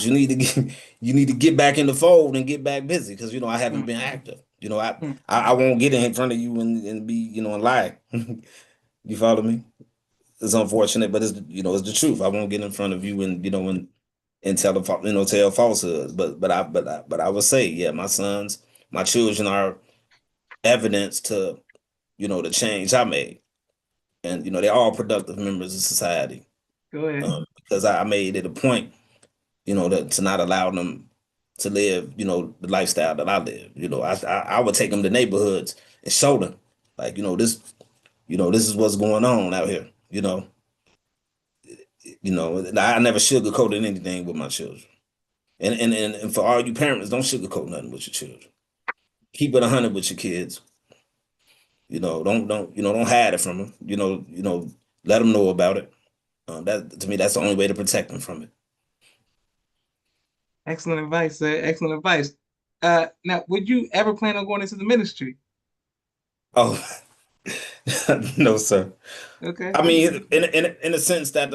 B: you need to get you need to get back in the fold and get back busy, because I haven't been
A: Mhm.
B: active. I
A: Mhm.
B: I, I won't get in front of you and be and lie. You follow me? It's unfortunate, but it's the truth. I won't get in front of you and tell tell falsehoods. But I would say, yeah, my children are evidence to the change I made, and they're all productive members of society.
A: Go ahead.
B: Because I made it a point to not allow them to live, the lifestyle that I live. I would take them to neighborhoods and show them, like, this is what's going on out here. I never sugarcoated anything with my children. And for all you parents, don't sugarcoat nothing with your children. Keep it 100 with your kids. Don't hide it from them. Let them know about it. That to me, that's the only way to protect them from it.
A: Excellent advice, sir. Excellent advice. Now, would you ever plan on going into the ministry?
B: Oh, no, sir.
A: Okay.
B: I mean, in a sense that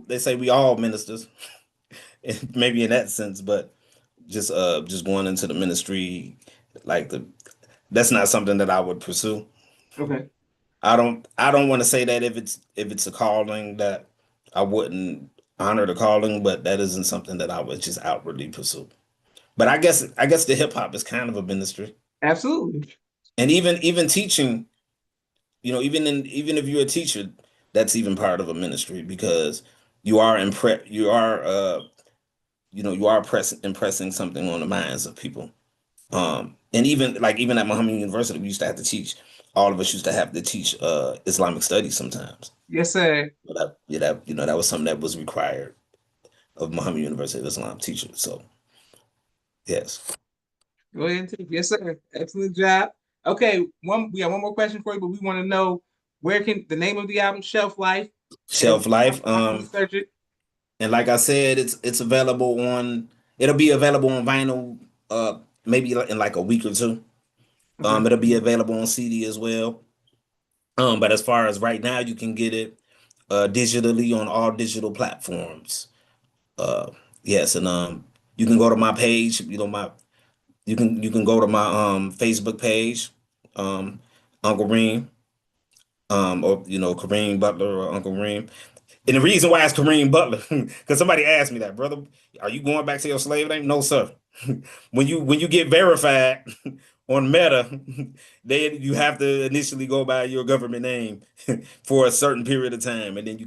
B: they say we all ministers, maybe in that sense, but just going into the ministry, like that's not something that I would pursue.
A: Okay.
B: I don't want to say that if it's a calling that I wouldn't honor the calling, but that isn't something that I would just outwardly pursue. But I guess the hip hop is kind of a ministry,
A: Absolutely.
B: and even teaching, even if you're a teacher, that's even part of a ministry, because you are impressing something on the minds of people. And even at Muhammad University, we used to have to teach. All of us used to have to teach Islamic studies sometimes.
A: Yes, sir.
B: That was something that was required of Muhammad University of Islam teachers. So yes.
A: Go ahead and take. Yes, sir. Excellent job. Okay, we have one more question for you, but we want to know where can the name of the album, Shelf Life, and
B: Shelf life.
A: how can we search it?
B: And like I said, it's available on. It'll be available on vinyl. Maybe in like a week or two.
A: Okay.
B: It'll be available on CD as well. But as far as right now, you can get it digitally on all digital platforms. Uh, yes, and you can go to my page. You can go to my Facebook page, um, Uncle Reem, or Kareem Butler or Uncle Reem. And the reason why it's Kareem Butler, because somebody asked me that, brother, are you going back to your slave name? No, sir. When you get verified on Meta, you have to initially go by your government name for a certain period of time, and then you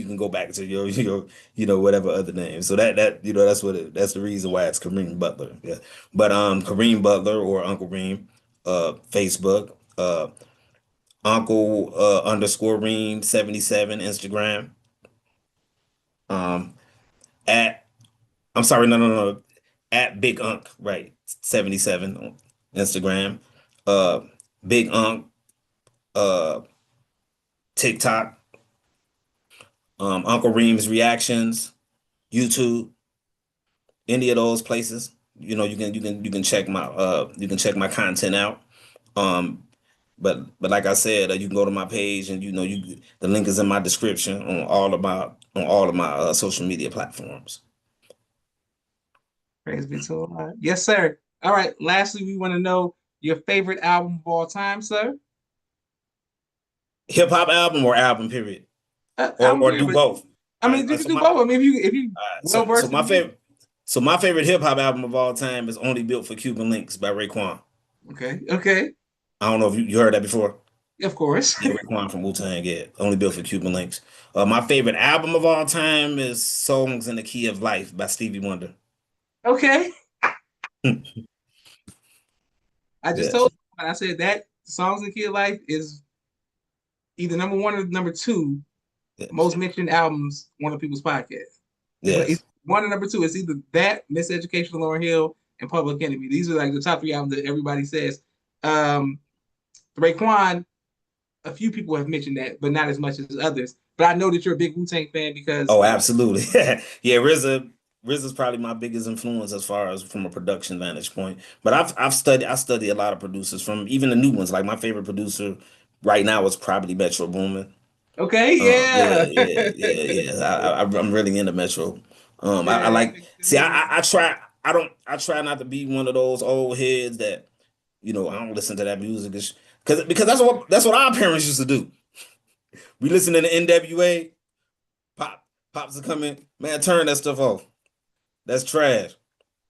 B: can go back to your whatever other name. So that's the reason why it's Kareem Butler. Yeah, but Kareem Butler or Uncle Reem, Facebook, Uncle underscore Reem 77 Instagram. Um, at I'm sorry, no, no, no, at Big Unc, right, 77 on Instagram. Uh, Big Unc, uh, TikTok, Uncle Reem's reactions, YouTube, any of those places. You can check my content out. Um, but like I said, you can go to my page, and the link is in my description on all of my social media platforms.
A: Praise be to Allah. Yes, sir. All right. Lastly, we want to know your favorite album of all time, sir.
B: Hip hop album or album period,
A: Album
B: or
A: period,
B: do
A: but
B: both.
A: I mean, you can do both. I mean, if you well
B: So
A: versed in
B: my
A: the music.
B: favorite, my favorite hip hop album of all time is "Only Built for Cuban Links" by Raekwon.
A: Okay, okay,
B: I don't know if you heard that before.
A: of course.
B: Yeah, Raekwon from Wu-Tang, yeah. Only Built for Cuban Links. My favorite album of all time is "Songs in the Key of Life" by Stevie Wonder.
A: Okay, I just
B: Yes,
A: told you, I said that songs in Kid Life is either number one or number two
B: yes,
A: most mentioned albums on the People's Podcast. It's
B: yes.
A: one and number two. It's either that, Miseducation of Lauryn Hill, and Public Enemy. These are like the top three albums that everybody says. Um, Raekwon, a few people have mentioned that, but not as much as others. But I know that you're a big Wu Tang fan because
B: Oh, absolutely. Yeah, RZA's probably my biggest influence as far as from a production vantage point. But I study a lot of producers from even the new ones. Like my favorite producer right now is probably Metro Boomin.
A: okay,
B: Yeah,
A: yeah,
B: yeah, yeah, yeah. I'm really into Metro. I
A: yeah, he
B: like
A: makes good
B: see
A: music.
B: I try not to be one of those old heads that I don't listen to that music because that's what our parents used to do. We listen to the NWA. Pops are coming, man, turn that stuff off. That's trash.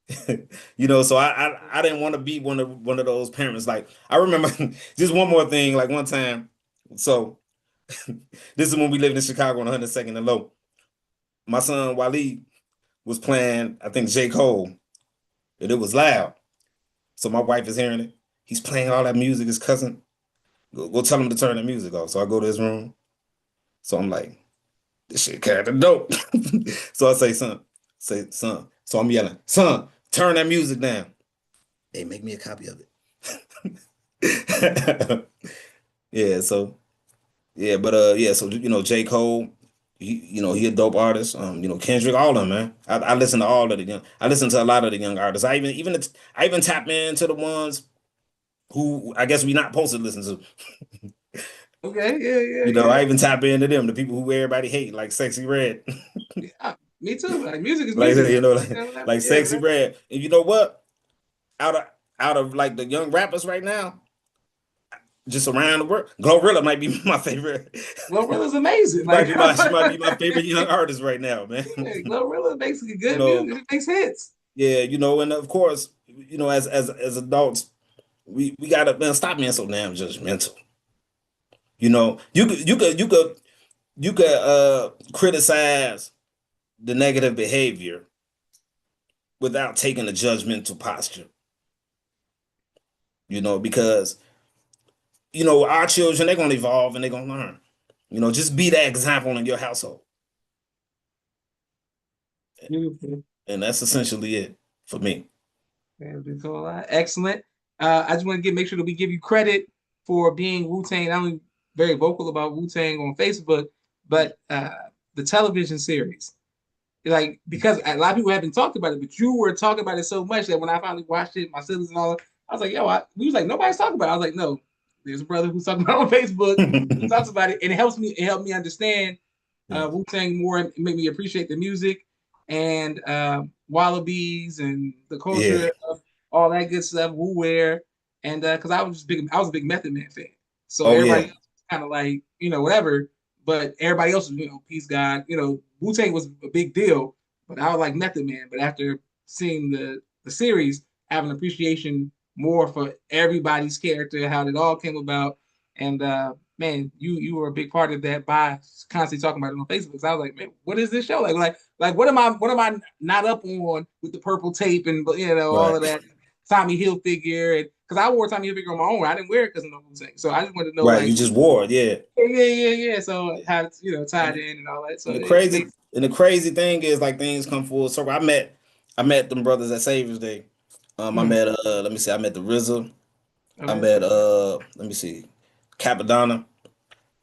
B: So I didn't want to be one of those parents. Like I remember just one more thing, like one time. So this is when we lived in Chicago on 102nd and Low. My son Waleed was playing, I think J. Cole, and it was loud. So my wife is hearing it. He's playing all that music, his cousin. Go tell him to turn the music off. So I go to his room. So I'm like, this shit kind of dope. So I son. So I'm yelling, son, turn that music down. Hey, make me a copy of it. Yeah, so yeah, so J. Cole, he a dope artist. Kendrick, all of them, man. I listen to all of the young. I listen to a lot of the young artists. I even tap into the ones who I guess we not supposed to listen to.
A: Okay, yeah, yeah, yeah.
B: I even tap into them, the people who everybody hate, like Sexy Red.
A: Yeah, me too. Like music is
B: Like
A: music.
B: like
A: Yeah,
B: Sexy Red. And you know what? Out of like the young rappers right now, just around the world, Glorilla might be my favorite.
A: Glorilla's amazing.
B: She might be my favorite young artist right now, man.
A: Yeah, Glorilla makes
B: you
A: good
B: know,
A: music. It makes hits.
B: yeah, and of course, as adults, we gotta, man, stop being so damn judgmental. You could criticize the negative behavior without taking a judgmental posture. Because our children, they're gonna evolve and they're gonna learn. Just be that example in your household.
A: Beautiful.
B: And that's essentially it for me.
A: Excellent. I just want to make sure that we give you credit for being Wu Tang, not only very vocal about Wu Tang on Facebook, but the television series. Like, because a lot of people haven't talked about it, but you were talking about it so much that when I finally watched it, my siblings and all, I was like, yo, we was like, nobody's talking about it. I was like, no, there's a brother who's talking about it on Facebook who talks about it, and it helped me understand Wu Tang more and make me appreciate the music and Wallabies and the
B: Yeah.
A: culture of all that good stuff, Wu Wear, and because I was a big Method Man fan, so
B: Oh
A: everybody
B: yeah.
A: else was kind of like whatever, but everybody else was Peace God, Wu Tang was a big deal, but I was like Method Man. But after seeing the series, I have an appreciation more for everybody's character, how it all came about, and man, you were a big part of that by constantly talking about it on Facebook. So I was like, man, what is this show like what am I not up on with the purple tape and all
B: Right.
A: of that Tommy Hill figure, and because I wore Tommy Hill figure on my own, I didn't wear it because of no thing. So I just wanted to know
B: Right.
A: like
B: You just wore it, yeah.
A: yeah. So how it's tied
B: And,
A: in and all that. So
B: and the
A: it
B: crazy
A: makes
B: and the crazy thing is like things come full circle. I met them brothers at Savior's Day. I
A: mm,
B: met let me see, I met the RZA. I
A: okay.
B: met let me see, Capadonna.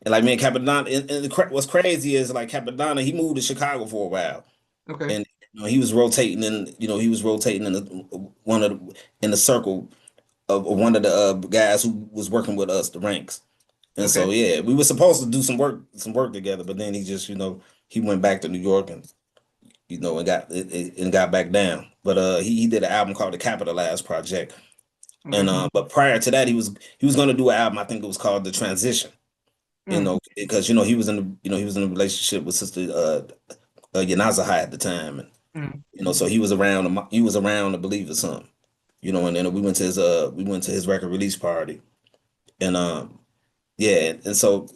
B: And like me and Capadonna, what's crazy is like Capadonna, he moved to Chicago for a while.
A: Okay.
B: And he was rotating in the circle of one of the guys who was working with us, the ranks. And so
A: Okay.
B: yeah, we were supposed to do some work together, but then he just he went back to New York and and got back down. But he did an album called the Capitalized Project, and
A: Okay.
B: but prior to that he was going to do an album. I think it was called The Transition. because he was in a relationship with Sister Yanazahai at the time, and so he was around to believe or something, and then we went to his record release party, and yeah, and so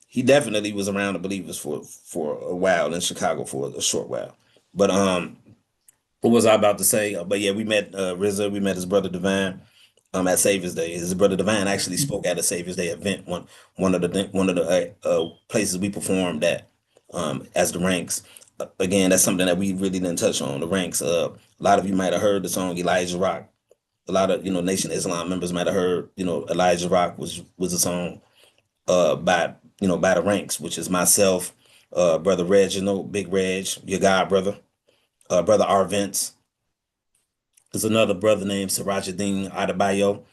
B: he definitely was around the Believers for a while in Chicago for a short while. But what was I about to say? But yeah, we met RZA, we met his brother Divine at Savior's Day. His brother Divine actually spoke at a Savior's Day event, one of the places we performed at as the Ranks. Again, that's something that we really didn't touch on. The Ranks. A lot of you might have heard the song Elijah Rock. A lot of Nation of Islam members might have heard Elijah Rock was a song by the Ranks, which is myself, brother Reginald, Big Reg, your god brother, brother Arvents. There's another brother named Sirajuddin Adebayo.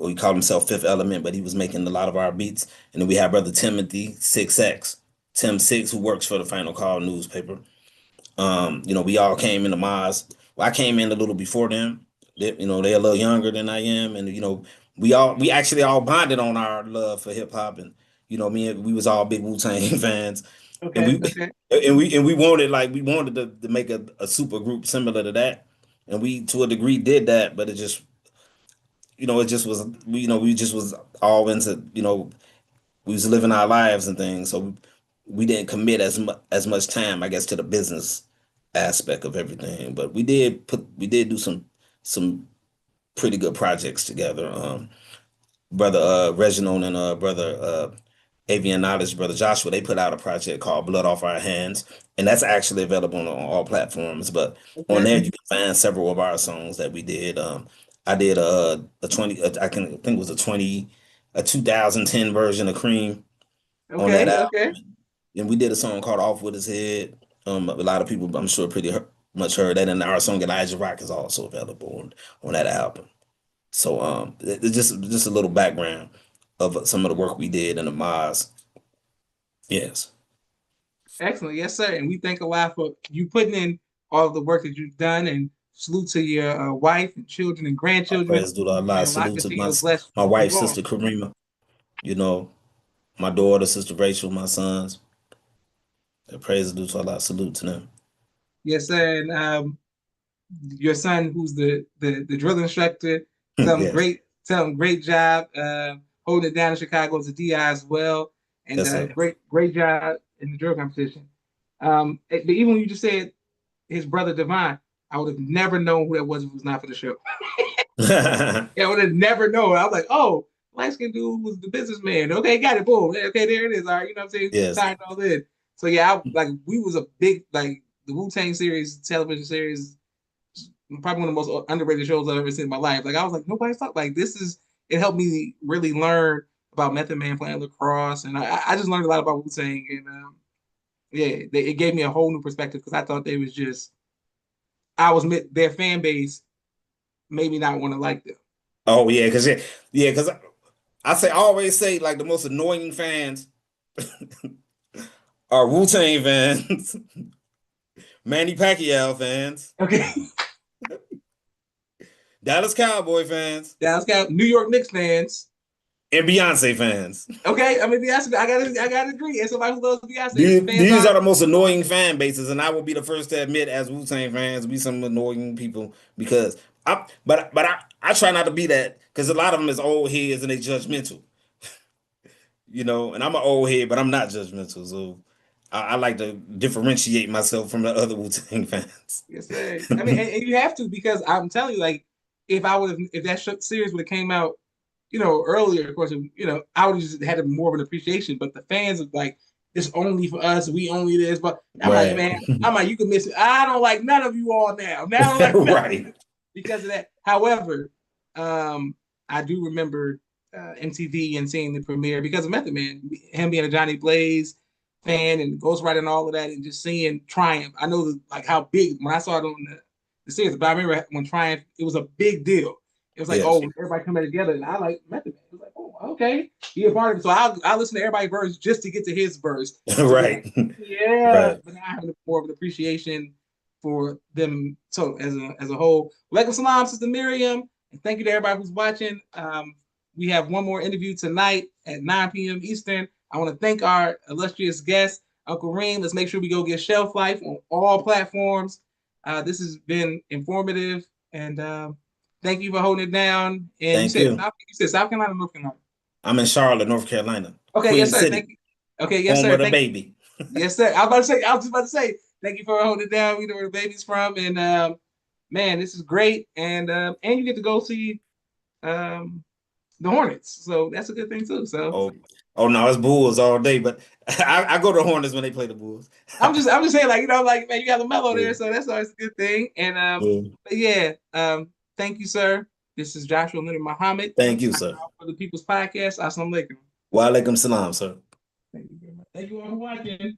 B: He called himself Fifth Element, but he was making a lot of our beats. And then we have brother Timothy 6X, Tim Six, who works for the Final Call newspaper. We all came into Maz. Well, I came in a little before them. They're a little younger than I am, and we actually all bonded on our love for hip hop, and we was all big Wu-Tang fans, and
A: Okay. Okay.
B: we wanted to make a super group similar to that, and we to a degree did that, but it just was we just was all into we was living our lives and things, so we didn't commit as much time, I guess, to the business aspect of everything. But we did do some pretty good projects together. Brother Reginald and brother Avian Knowledge, brother Joshua, they put out a project called Blood Off Our Hands, and that's actually available on all platforms. But on
A: Okay.
B: there, you can find several of our songs that we did. I did a 20, I think it was a 2010 version of Cream on that
A: Okay. Okay.
B: album, and we did a song called Off With His Head. A lot of people, I'm sure, much heard that, and our song Elijah Rock is also available on that album. So it's just a little background of some of the work we did in the Maz. Yes.
A: Excellent. Yes, sir. And we thank a lot for you putting in all of the work that you've done, and salute to your wife and children and grandchildren.
B: Praise to Allah.
A: And Allah
B: Salute to
A: continue to bless
B: my
A: you
B: wife's
A: all.
B: sister Karima. You know, my daughter, sister Rachel, my sons. Praise to Allah. Salute to them.
A: Yes, sir. And your son, who's the drill instructor,
B: Yes.
A: tell him great job holding it down in Chicago as a DI as well, and
B: Yes, sir.
A: great job in the drill competition. But even when you just said his brother Divine, I would have never known who that was if it was not for the show. Yeah, I would have never known. I was like, oh, light skinned dude was the businessman. Okay, got it. Boom. Okay, there it is. All right, you know what I'm saying?
B: Yes.
A: Tying all in. So yeah, we was a big the Wu-Tang series, television series, probably one of the most underrated shows I've ever seen in my life. Like I was like, nobody's talking it helped me really learn about Method Man playing lacrosse, and I just learned a lot about Wu-Tang, and it gave me a whole new perspective because I thought they was just their fan base made me not want to like them.
B: Oh yeah, because I always say like the most annoying fans are Wu-Tang fans, Manny Pacquiao fans,
A: Okay.
B: Dallas Cowboy fans,
A: Dallas Cow New York Knicks fans.
B: and Beyonce fans.
A: Okay, I mean Beyonce. I gotta agree. And somebody who loves Beyonce,
B: These are the most annoying fan bases, and I will be the first to admit, as Wu-Tang fans, we some annoying people because I try not to be that because a lot of them is old heads and they judgmental, and I'm an old head, but I'm not judgmental, so I like to differentiate myself from the other Wu-Tang fans.
A: Yes, sir. I mean, and you have to because I'm telling you, like, if that series would have came out, earlier, of course, I would have just had more of an appreciation. But the fans are like, it's only for us. We only this. But I'm like,
B: Right.
A: man, you can miss it. I don't like none of you all now. Now, I don't like
B: Right.
A: because of that. However, I do remember MTV and seeing the premiere because of Method Man, him being a Johnny Blaze fan and Ghostwriter and all of that, and just seeing Triumph. I know like how big when I saw it on the series, but I remember when Triumph, it was a big deal. It was like,
B: Yes.
A: oh, everybody coming together, and I like Method Man. It was like, oh, okay, he a part of it. So I listen to everybody's verse just to get to his verse.
B: Right.
A: Yeah,
B: Right.
A: but now I have more of an appreciation for them. So as a whole, Walaikum Salam, Sister Miriam, and thank you to everybody who's watching. We have one more interview tonight at 9 p.m. Eastern. I want to thank our illustrious guest, Uncle Reem. Let's make sure we go get Shelf Life on all platforms. This has been informative, and thank you for holding it down. And
B: Thank you.
A: You said South Carolina, North Carolina.
B: I'm in Charlotte, North Carolina,
A: Okay,
B: Queen
A: yes, sir.
B: City,
A: Thank you. Okay, yes,
B: home
A: sir.
B: of the
A: Thank you.
B: baby.
A: Yes, sir. I was just about to say, thank you for holding it down. We know where the baby's from, and man, this is great. And you get to go see the Hornets, so that's a good thing too. So
B: Oh no, it's Bulls all day, but I go to the Hornets when they play the Bulls.
A: I'm just saying, like, like, man, you got the mellow
B: Yeah.
A: there, so that's always a good thing. And
B: Yeah.
A: but yeah, thank you, sir. This is Joshua Leonard Muhammad.
B: Thank you, sir.
A: For the People's Podcast. Assalamu alaikum.
B: Wa alaikum salam, sir.
A: Thank you very much. Thank you all for watching.